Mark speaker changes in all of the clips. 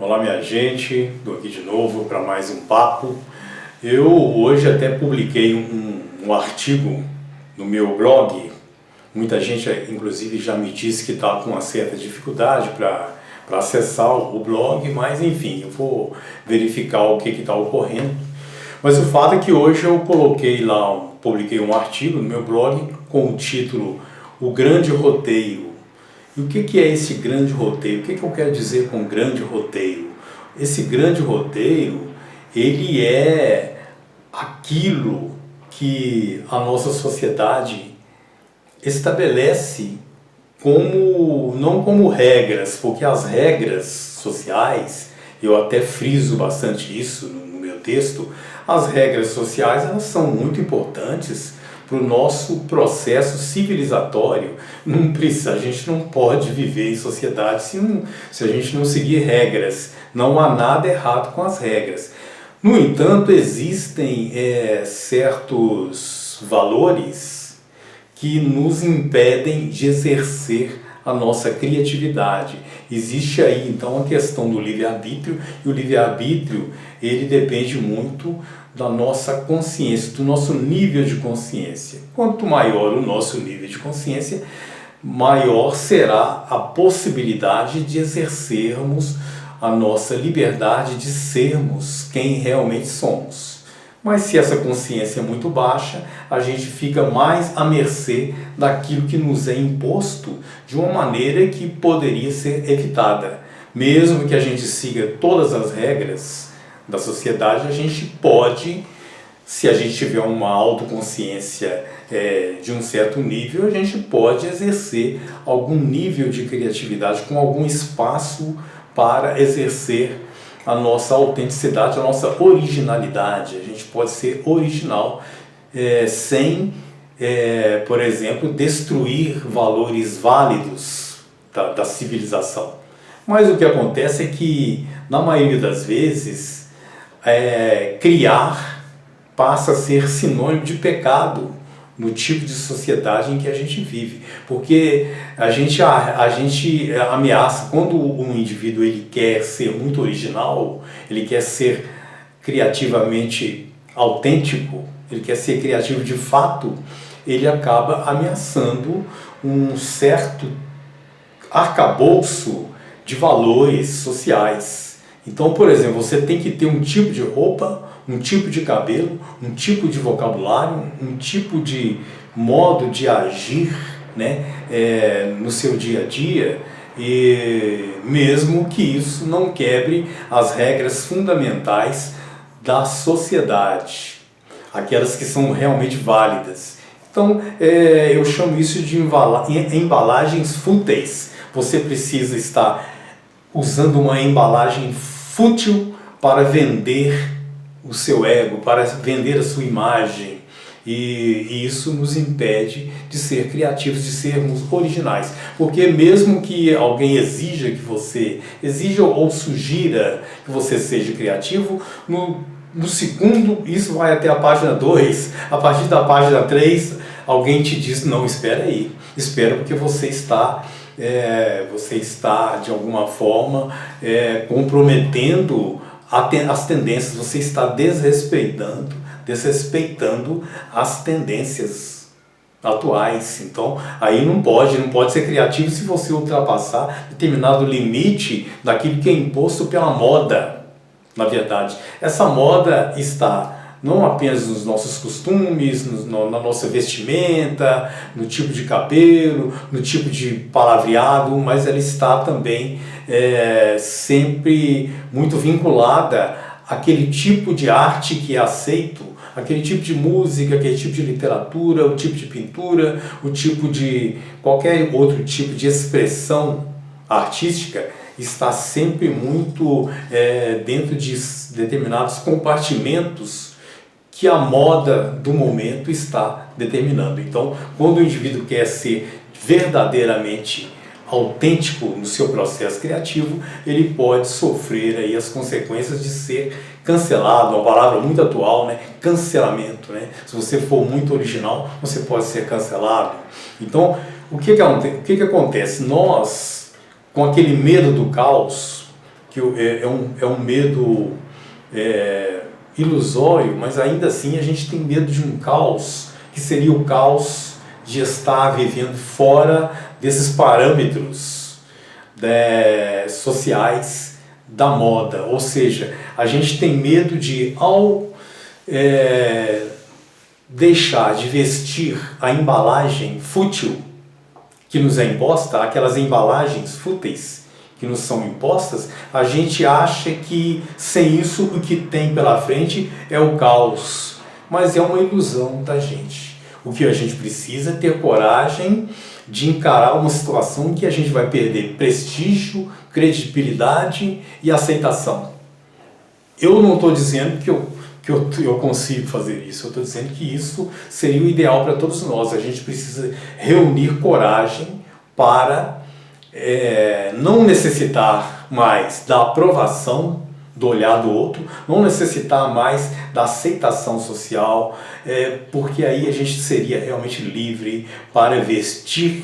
Speaker 1: Olá minha gente, estou aqui de novo para mais um papo. Eu hoje até publiquei um artigo no meu blog. Muita gente inclusive já me disse que está com uma certa dificuldade para acessar o blog, mas enfim, eu vou verificar o que está ocorrendo. Mas o fato é que hoje eu publiquei um artigo no meu blog com o título O Grande Roteiro. E o que é esse grande roteiro? O que eu quero dizer com grande roteiro? Esse grande roteiro, ele é aquilo que a nossa sociedade estabelece não como regras, porque as regras sociais, eu até friso bastante isso no meu texto, as regras sociais elas são muito importantes para o nosso processo civilizatório. A gente não pode viver em sociedade se a gente não seguir regras. Não há nada errado com as regras. No entanto, existem certos valores que nos impedem de exercer a nossa criatividade. Existe aí então a questão do livre-arbítrio, e o livre-arbítrio ele depende muito da nossa consciência, do nosso nível de consciência. Quanto maior o nosso nível de consciência, maior será a possibilidade de exercermos a nossa liberdade de sermos quem realmente somos. Mas se essa consciência é muito baixa, a gente fica mais à mercê daquilo que nos é imposto de uma maneira que poderia ser evitada. Mesmo que a gente siga todas as regras da sociedade, a gente pode, se a gente tiver uma autoconsciência de um certo nível, a gente pode exercer algum nível de criatividade com algum espaço para exercer a nossa autenticidade, a nossa originalidade. A gente pode ser original sem, por exemplo, destruir valores válidos da civilização. Mas o que acontece é que, na maioria das vezes, criar passa a ser sinônimo de pecado no tipo de sociedade em que a gente vive, porque a gente ameaça, quando um indivíduo ele quer ser muito original, ele quer ser criativamente autêntico, ele quer ser criativo de fato, ele acaba ameaçando um certo arcabouço de valores sociais. Então, por exemplo, você tem que ter um tipo de roupa, um tipo de cabelo, um tipo de vocabulário, um tipo de modo de agir, né, no seu dia a dia, e mesmo que isso não quebre as regras fundamentais da sociedade, aquelas que são realmente válidas. Então, eu chamo isso de embalagens fúteis. Você precisa estar usando uma embalagem fútil para vender o seu ego, para vender a sua imagem, e isso nos impede de ser criativos, de sermos originais, porque mesmo que alguém exija ou sugira que você seja criativo, no segundo, isso vai até a página 2, a partir da página 3, alguém te diz, não, espera aí, espera porque você está de alguma forma comprometendo as tendências, você está desrespeitando as tendências atuais. Então aí não pode ser criativo se você ultrapassar determinado limite daquilo que é imposto pela moda. Na verdade, essa moda está não apenas nos nossos costumes, na nossa vestimenta, no tipo de cabelo, no tipo de palavreado, mas ela está também sempre muito vinculada àquele tipo de arte que é aceito, aquele tipo de música, aquele tipo de literatura, o tipo de pintura, o tipo de qualquer outro tipo de expressão artística está sempre muito dentro de determinados compartimentos que a moda do momento está determinando. Então, quando o indivíduo quer ser verdadeiramente autêntico no seu processo criativo, ele pode sofrer aí as consequências de ser cancelado, uma palavra muito atual, né? Cancelamento, né? Se você for muito original, você pode ser cancelado. Então, o que acontece? Nós, com aquele medo do caos, é um medo ilusório, mas ainda assim a gente tem medo de um caos, que seria o caos de estar vivendo fora desses parâmetros sociais da moda. Ou seja, a gente tem medo de, ao deixar de vestir a embalagem fútil que nos é imposta, aquelas embalagens fúteis que nos são impostas, a gente acha que sem isso o que tem pela frente é o caos. Mas é uma ilusão da gente. O que a gente precisa é ter coragem de encarar uma situação que a gente vai perder prestígio, credibilidade e aceitação. Eu não estou dizendo que eu consigo fazer isso, eu estou dizendo que isso seria o ideal para todos nós. A gente precisa reunir coragem para não necessitar mais da aprovação do olhar do outro, não necessitar mais da aceitação social, porque aí a gente seria realmente livre para vestir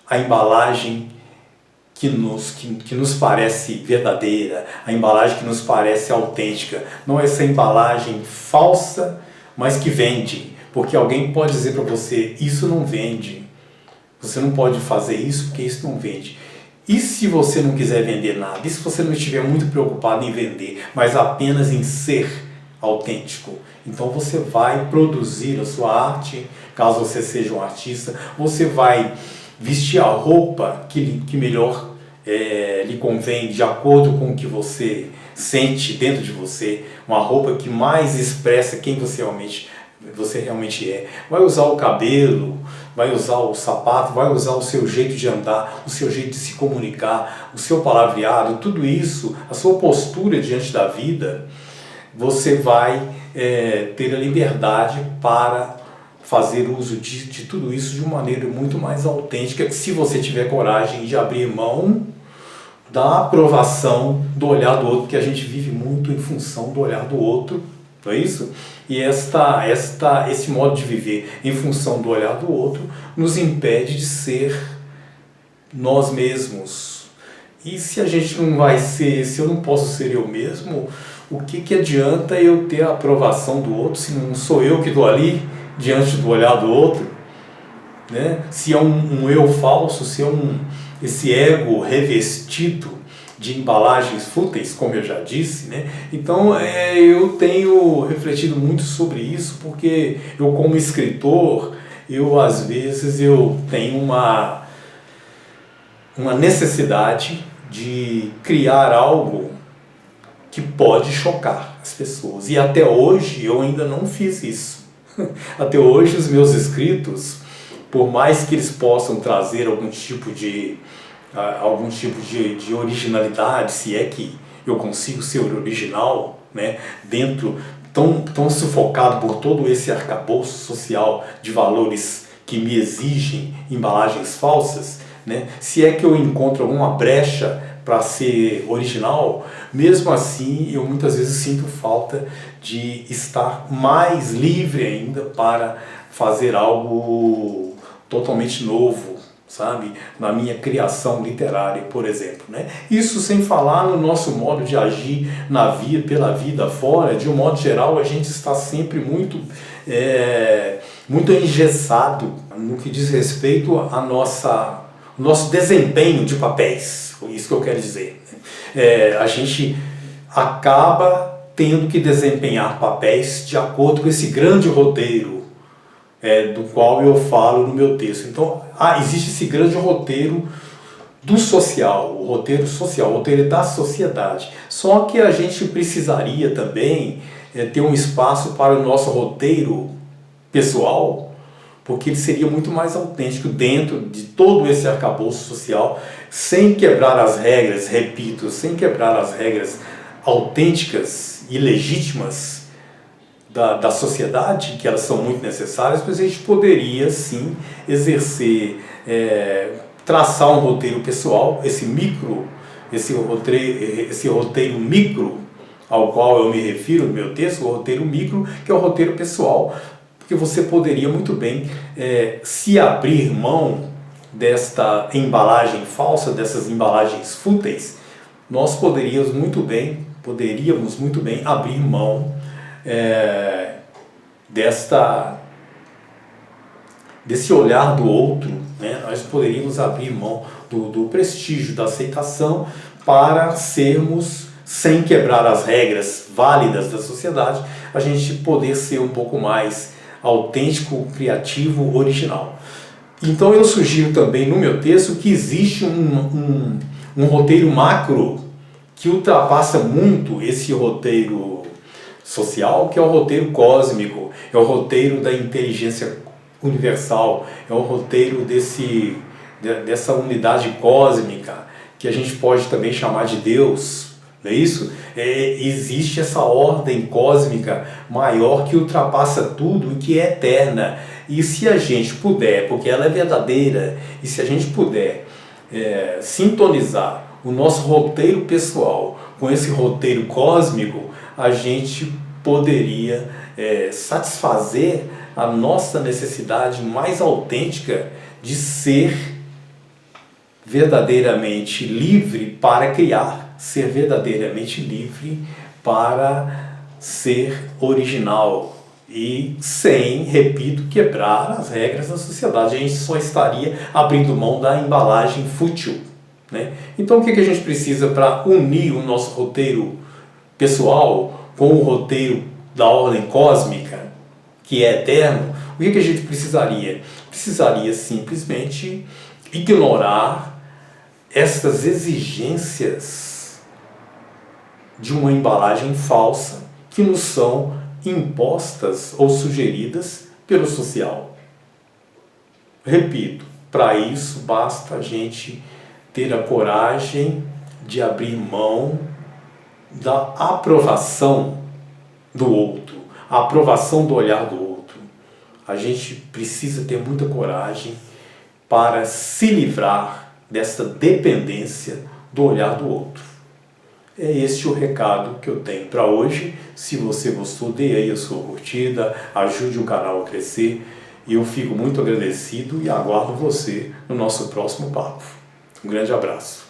Speaker 1: a embalagem que nos parece verdadeira, a embalagem que nos parece autêntica, não essa embalagem falsa, mas que vende, porque alguém pode dizer para você, isso não vende, você não pode fazer isso porque isso não vende. E se você não quiser vender nada? E se você não estiver muito preocupado em vender, mas apenas em ser autêntico? Então você vai produzir a sua arte, caso você seja um artista, você vai vestir a roupa que melhor lhe convém, de acordo com o que você sente dentro de você, uma roupa que mais expressa quem você realmente é. Vai usar o cabelo, vai usar o sapato, vai usar o seu jeito de andar, o seu jeito de se comunicar, o seu palavreado, tudo isso, a sua postura diante da vida, você vai ter a liberdade para fazer uso de tudo isso de uma maneira muito mais autêntica, se você tiver coragem de abrir mão da aprovação do olhar do outro, que a gente vive muito em função do olhar do outro, não é isso? E esse modo de viver em função do olhar do outro nos impede de ser nós mesmos. E se a gente não vai ser, se eu não posso ser eu mesmo, o que adianta eu ter a aprovação do outro se não sou eu que estou ali diante do olhar do outro? Né? Se é um eu falso, se é esse ego revestido de embalagens fúteis, como eu já disse, né? Então eu tenho refletido muito sobre isso, porque eu, como escritor, às vezes tenho uma necessidade de criar algo que pode chocar as pessoas, e até hoje eu ainda não fiz isso. Até hoje os meus escritos, por mais que eles possam trazer algum tipo de originalidade, se é que eu consigo ser original, né, dentro, tão sufocado por todo esse arcabouço social de valores que me exigem embalagens falsas, né, se é que eu encontro alguma brecha para ser original, mesmo assim eu muitas vezes sinto falta de estar mais livre ainda para fazer algo totalmente novo, sabe, na minha criação literária, por exemplo, né? Isso sem falar no nosso modo de agir pela vida fora. De um modo geral, a gente está sempre muito engessado no que diz respeito a nosso desempenho de papéis, isso que eu quero dizer. A gente acaba tendo que desempenhar papéis de acordo com esse grande roteiro do qual eu falo no meu texto. Então, existe esse grande roteiro do social, o roteiro da sociedade. Só que a gente precisaria também ter um espaço para o nosso roteiro pessoal, porque ele seria muito mais autêntico dentro de todo esse arcabouço social, sem quebrar as regras, repito, sem quebrar as regras autênticas e legítimas da sociedade, que elas são muito necessárias, mas a gente poderia sim exercer, traçar um roteiro pessoal, esse roteiro micro ao qual eu me refiro no meu texto, o roteiro micro, que é o roteiro pessoal, porque você poderia muito bem se abrir mão desta embalagem falsa, dessas embalagens fúteis, nós poderíamos muito bem abrir mão desse olhar do outro, né? Nós poderíamos abrir mão do prestígio, da aceitação, para sermos, sem quebrar as regras válidas da sociedade, a gente poder ser um pouco mais autêntico, criativo, original. Então eu sugiro também no meu texto que existe um roteiro macro que ultrapassa muito esse roteiro social, que é o roteiro cósmico, é o roteiro da inteligência universal, é o roteiro dessa unidade cósmica, que a gente pode também chamar de Deus, não é isso? Existe essa ordem cósmica maior que ultrapassa tudo e que é eterna. E se a gente puder, porque ela é verdadeira, e se a gente puder sintonizar o nosso roteiro pessoal com esse roteiro cósmico, a gente poderia satisfazer a nossa necessidade mais autêntica de ser verdadeiramente livre para criar, ser verdadeiramente livre para ser original e sem, repito, quebrar as regras da sociedade. A gente só estaria abrindo mão da embalagem fútil, né? Então o que a gente precisa para unir o nosso roteiro pessoal com o roteiro da ordem cósmica, que é eterno? O que a gente precisaria? Precisaria simplesmente ignorar estas exigências de uma embalagem falsa que nos são impostas ou sugeridas pelo social. Repito, para isso basta a gente ter a coragem de abrir mão da aprovação do outro, a aprovação do olhar do outro. A gente precisa ter muita coragem para se livrar dessa dependência do olhar do outro. É esse o recado que eu tenho para hoje. Se você gostou, dê aí a sua curtida, ajude o canal a crescer. E eu fico muito agradecido e aguardo você no nosso próximo papo. Um grande abraço.